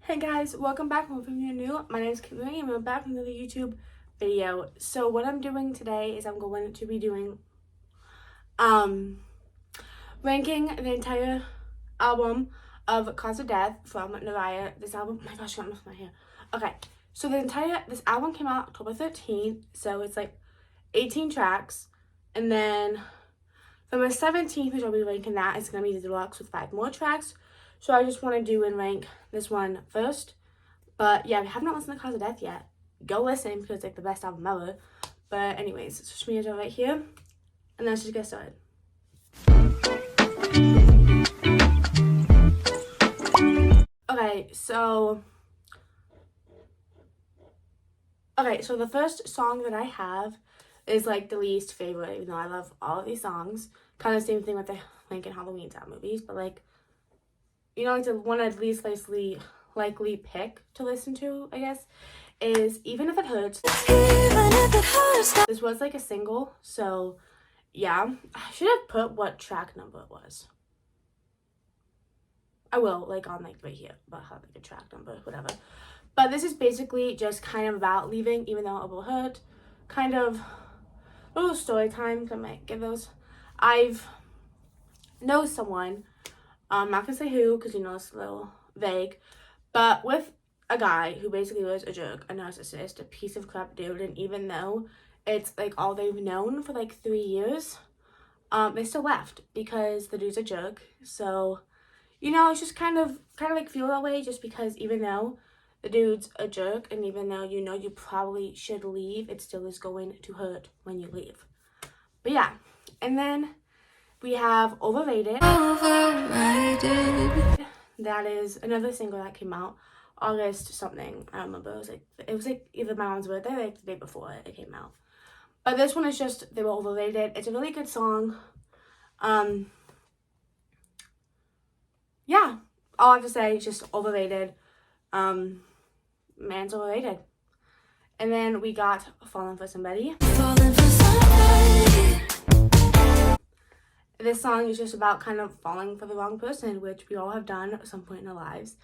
Hey guys, welcome back. Hopefully you're new. My name is Kimberly and I'm back with another YouTube video. So what I'm doing today is I'm going to be doing ranking the entire album of Cause of Death from Neriah. This album, oh my gosh, I got my hair. Okay, so this album came out October 13th, so it's like 18 tracks, and then from the 17th, which I'll be ranking that, it's gonna be the deluxe with 5 more tracks. So I just want to do and rank this one first. But yeah, if you have not listened to Cause of Death yet, go listen because it's like the best album ever. But anyways, switch me over right here. And let's just get started. Okay, so the first song that I have is like the least favorite, even though I love all of these songs. Kind of same thing with the Lincoln Halloween Town movies, but like, you know, like the one I'd least likely pick to listen to, I guess, is Even If It Hurts. This was like a single, so yeah. I should have put what track number it was. I will, like on like right here, but have like a track number, whatever. But this is basically just kind of about leaving, even though it will hurt. Kind of a little story time. I might give those. I've know someone. I'm not gonna say who because you know it's a little vague, but with a guy who basically was a jerk, a narcissist, a piece of crap dude, and even though it's like all they've known for like 3 years, they still left because the dude's a jerk. So, you know, it's just kind of like feel that way just because even though the dude's a jerk and even though you know you probably should leave, it still is going to hurt when you leave. But yeah, and then we have Overrated. That is another single that came out August something. I don't remember. It was like either my mom's birthday or like the day before it came out. But this one is just They Were Overrated. It's a really good song. Yeah, all I have to say is just overrated. Man's overrated. And then we got Falling for Somebody. This song is just about kind of falling for the wrong person, which we all have done at some point in our lives.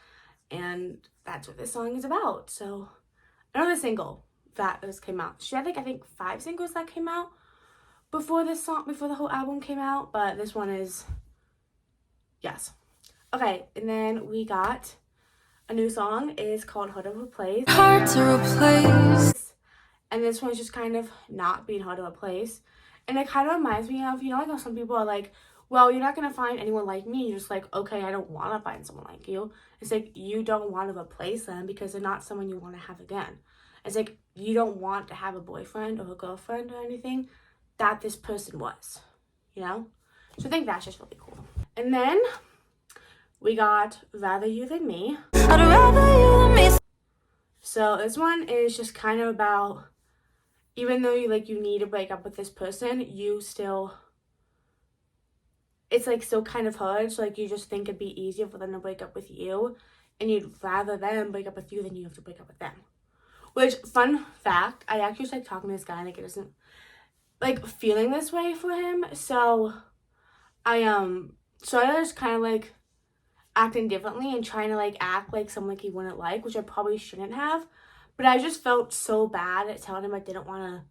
And that's what this song is about. So, another single that just came out. She had like, I think 5 singles that came out before the whole album came out. But this one is, yes. Okay, and then we got a new song. It is called Hard to Replace. Hard to Replace. And this one is just kind of not being hard to replace. And it kind of reminds me of, you know, like how some people are like, well, you're not going to find anyone like me. You're just like, okay, I don't want to find someone like you. It's like, you don't want to replace them because they're not someone you want to have again. It's like, you don't want to have a boyfriend or a girlfriend or anything that this person was, you know? So I think that's just really cool. And then we got Rather You Than Me. I'd rather you than me. So this one is just kind of about, even though you need to break up with this person, you still, it's like still kind of hard. So like you just think it'd be easier for them to break up with you, and you'd rather them break up with you than you have to break up with them. Which, fun fact, I actually started talking to this guy and like it isn't like feeling this way for him. So I started just kind of like acting differently and trying to like act like someone like he wouldn't like, which I probably shouldn't have. But I just felt so bad at telling him I didn't want to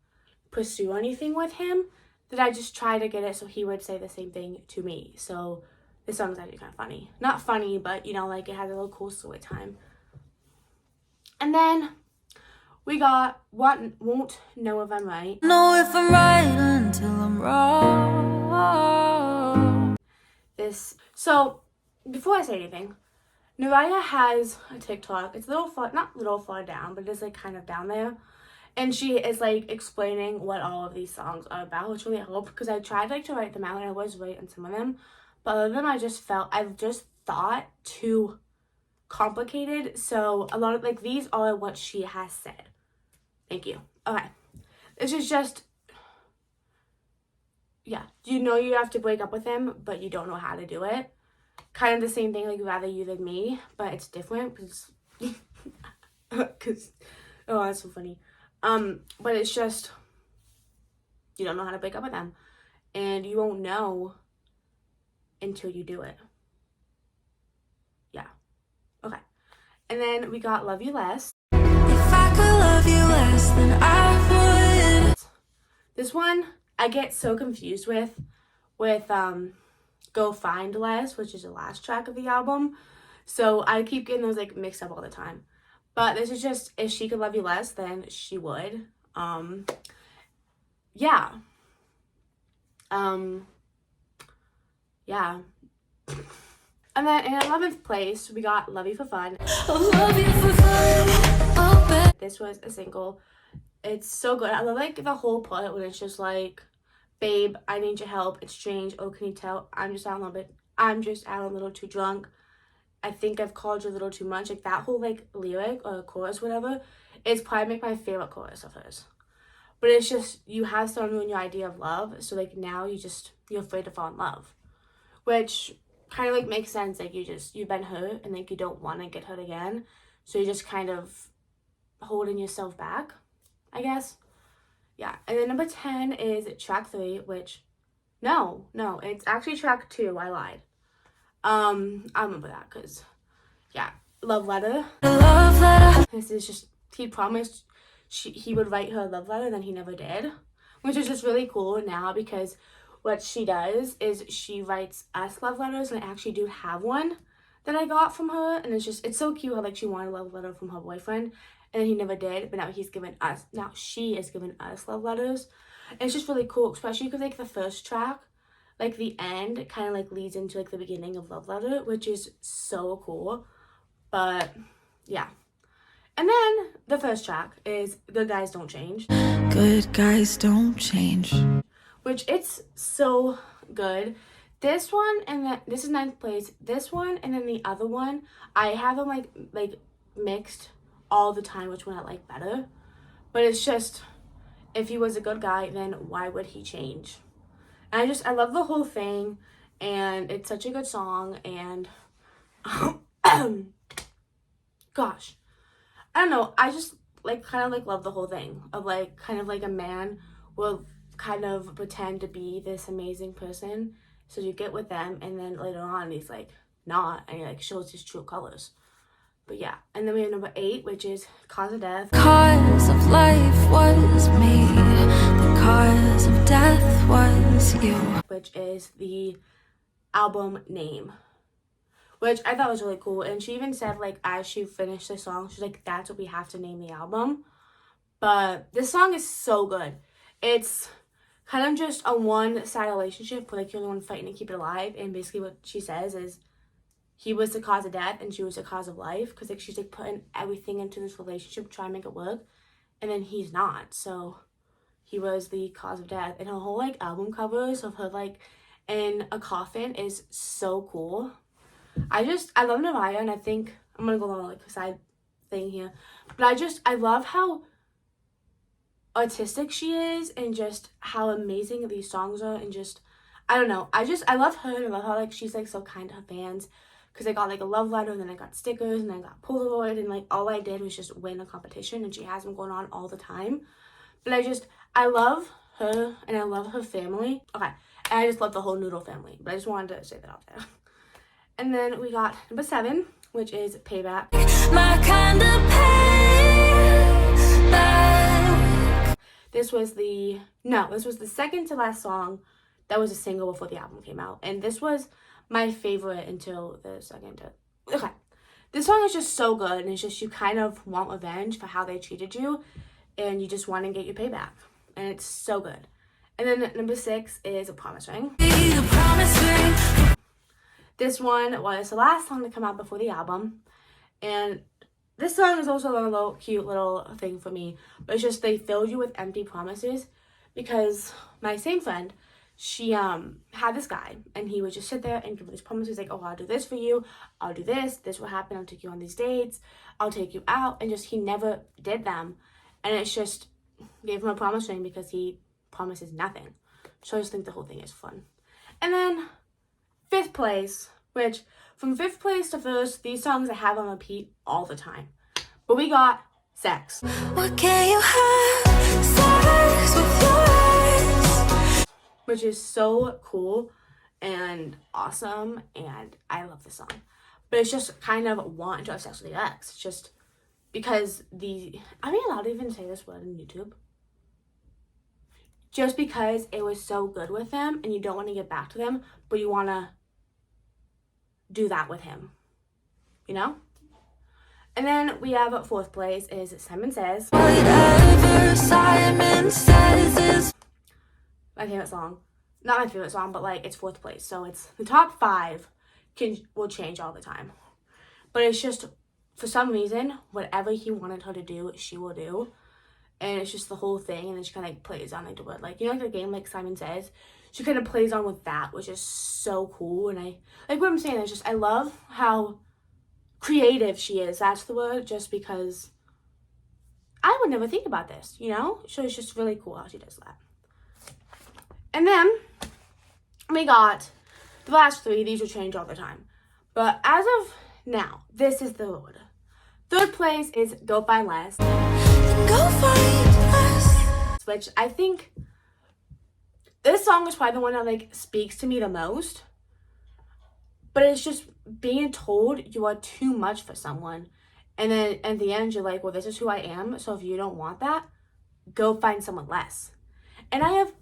pursue anything with him that I just tried to get it so he would say the same thing to me. So this song's actually kind of funny. Not funny, but, you know, like it has a little cool story time. And then we got Won't Know If I'm Right. Know if I'm right until I'm wrong. So, before I say anything, Neriah has a TikTok. It's not little far down, but it's like kind of down there. And she is like explaining what all of these songs are about, which really helped because I tried like to write them out and I was right on some of them. But other than I just thought too complicated. So a lot of like these are what she has said. Thank you. Okay. This is just, yeah. You know you have to break up with him, but you don't know how to do it. Kind of the same thing, like Rather You Than Me, but it's different because oh, that's so funny. But it's just, you don't know how to break up with them, and you won't know until you do it. Yeah. Okay. And then we got Love You Less. If I could love you less than I would. This one I get so confused with Go Find Less, which is the last track of the album. So I keep getting those like mixed up all the time. But this is just, if she could love you less, then she would. Yeah. Yeah. And then in 11th place, we got Love You for Fun. Love you for fun. Oh, this was a single. It's so good. I love like the whole part when it's just like, babe, I need your help. It's strange. Oh, can you tell? I'm just out a little too drunk. I think I've called you a little too much. Like that whole like lyric or chorus, whatever, it's probably my favorite chorus of hers. But it's just, you have someone in your idea of love, so like now you're afraid to fall in love, which kind of like makes sense. Like you've been hurt and like you don't want to get hurt again, so you're just kind of holding yourself back, I guess. Yeah. And then number 10 is track 3, which no, it's actually track 2. I lied. I remember that because, yeah, Love Letter. love letter. This is just, he promised he would write her a love letter, then he never did, which is just really cool now, because what she does is she writes us love letters, and I actually do have one that I got from her, and it's so cute how like she wanted a love letter from her boyfriend, and then he never did, but now she is giving us love letters, and it's just really cool, especially because like the first track, like the end kind of like leads into like the beginning of Love Letter, which is so cool. But yeah. And then the first track is Good Guys Don't Change. Good guys don't change. Which it's so good. This one and this is 9th place. This one and then the other one, I have them like mixed all the time, which one I like better. But it's just, if he was a good guy, then why would he change? And I love the whole thing, and it's such a good song, and gosh, I don't know, I just like kind of like love the whole thing of like kind of like a man will kind of pretend to be this amazing person, so you get with them, and then later on he's like not, and he like shows his true colors. But yeah, and then we have number 8, which is Cause of Death. Cause of life was me, the cause of death was you. Which is the album name, which I thought was really cool. And she even said like as she finished the song, she's like, that's what we have to name the album. But this song is so good. It's kind of just a one-sided relationship where like you're the one fighting to keep it alive, and basically what she says is he was the cause of death and she was the cause of life, because like she's like putting everything into this relationship trying to make it work, and then he's not, so he was the cause of death. And her whole like album covers of her like in a coffin is so cool. I love Neriah, and I think I'm gonna go on like a side thing here, but I love how artistic she is, and just how amazing these songs are, and just I don't know, I love her, and I love how like she's like so kind to her fans, because I got like a love letter, and then I got stickers, and I got Polaroid, and like all I did was just win a competition, and she has them going on all the time. But I love her, and I love her family. Okay, and I just love the whole Noodle family, but I just wanted to say that out there. And then we got number 7, which is Payback. My kind of payback. This was the second to last song that was a single before the album came out, and this was my favorite until the second to, okay. This song is just so good, and it's just, you kind of want revenge for how they treated you, and you just want to get your payback, and it's so good. And then number 6 is A Promise Ring. The promise ring. This one was the last song to come out before the album, and this song is also a little cute little thing for me, but it's just they filled you with empty promises, because my same friend, she had this guy, and he would just sit there and give her these promises like, oh, I'll do this for you, I'll do this will happen, I'll take you on these dates, I'll take you out, and just he never did them, and it's just gave him a promise ring because he promises nothing. So I just think the whole thing is fun. And then 5th place, which from 5th place to 1st, these songs I have on repeat all the time, but we got Sex. What can you have? Sex with your eyes. Which is so cool and awesome, and I love this song. but it's just kind of wanting to have sex with the ex. It's just because are we allowed to even say this word on YouTube? Just because it was so good with them and you don't want to get back to them, but you want to do that with him, you know? And then we have 4th place is Simon Says. Whatever Simon says is My favorite song. Not my favorite song, but like it's 4th place. So it's the top 5 will change all the time. But it's just, for some reason, whatever he wanted her to do, she will do. And it's just the whole thing, and then she kind of like plays on like the word, like, you know, like the game like Simon Says, she kind of plays on with that, which is so cool. And I like what I'm saying is just I love how creative she is. That's the word, just because I would never think about this, you know? So it's just really cool how she does that. And then we got the last 3. These will change all the time, but as of now, this is the order. 3rd place is Go Find Less. go find us. Which I think this song is probably the one that like speaks to me the most. But it's just being told you are too much for someone. And then at the end you're like, well, this is who I am. So if you don't want that, go find someone less. And I have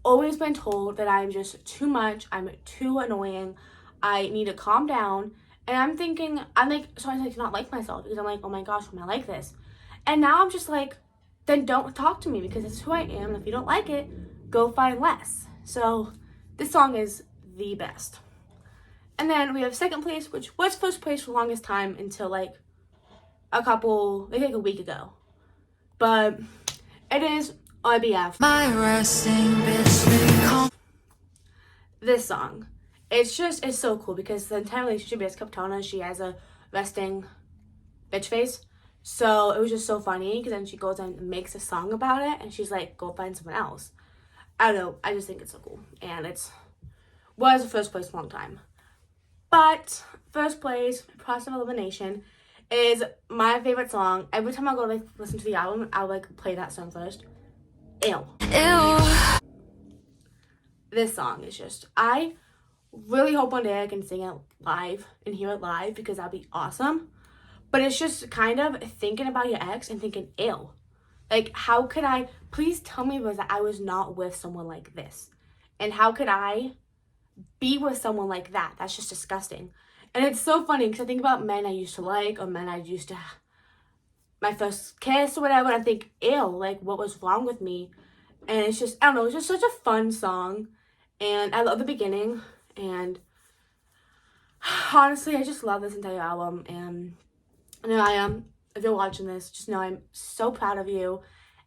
always been told that I'm just too much. I'm too annoying. I need to calm down. And I'm thinking, I'm like, sometimes I cannot like myself because I'm like, oh my gosh, am I like this? And now I'm just like, then don't talk to me because this is who I am. And if you don't like it, go find less. So this song is the best. And then we have 2nd place, which was 1st place for the longest time until like maybe like a week ago. But it is RBF. My resting bitch, they call This song. It's so cool because the entire relationship is kept telling her she has a resting bitch face. So it was just so funny because then she goes and makes a song about it and she's like, go find someone else. I don't know. I just think it's so cool. And was 1st place for a long time. But 1st place, Process of Elimination, is my favorite song. Every time I go like listen to the album, I'll like play that song first. Ew. This song is just, I really hope one day I can sing it live and hear it live because that'd be awesome. But it's just kind of thinking about your ex and thinking, ew. Like, how could I, please tell me that I was not with someone like this. And how could I be with someone like that? That's just disgusting. And it's so funny because I think about men I used to like or men I used to, my first kiss or whatever, and I think, ew, like, what was wrong with me? And it's just, I don't know, it's just such a fun song. And I love the beginning. And honestly, I just love this entire album. And Neriah, if you're watching this, just know I'm so proud of you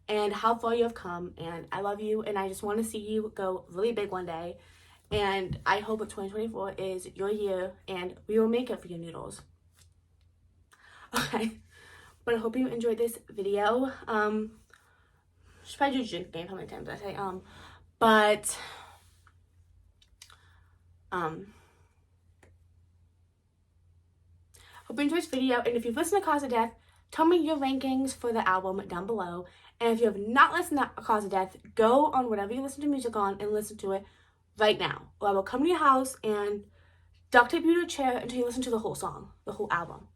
and how far you have come. And I love you. And I just want to see you go really big one day. And I hope that 2024 is your year and we will make it for your noodles. Okay. But I hope you enjoyed this video. Should probably do drink game. How many times did I say? But hope you enjoyed this video. And if you've listened to Cause of Death, tell me your rankings for the album down below. And if you have not listened to Cause of Death, go on whatever you listen to music on and listen to it right now. Or I will come to your house and duct tape you to a chair until you listen to the whole song, the whole album.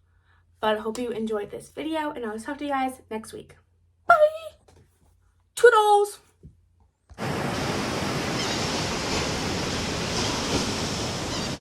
But I hope you enjoyed this video, and I'll talk to you guys next week. Bye! Toodles!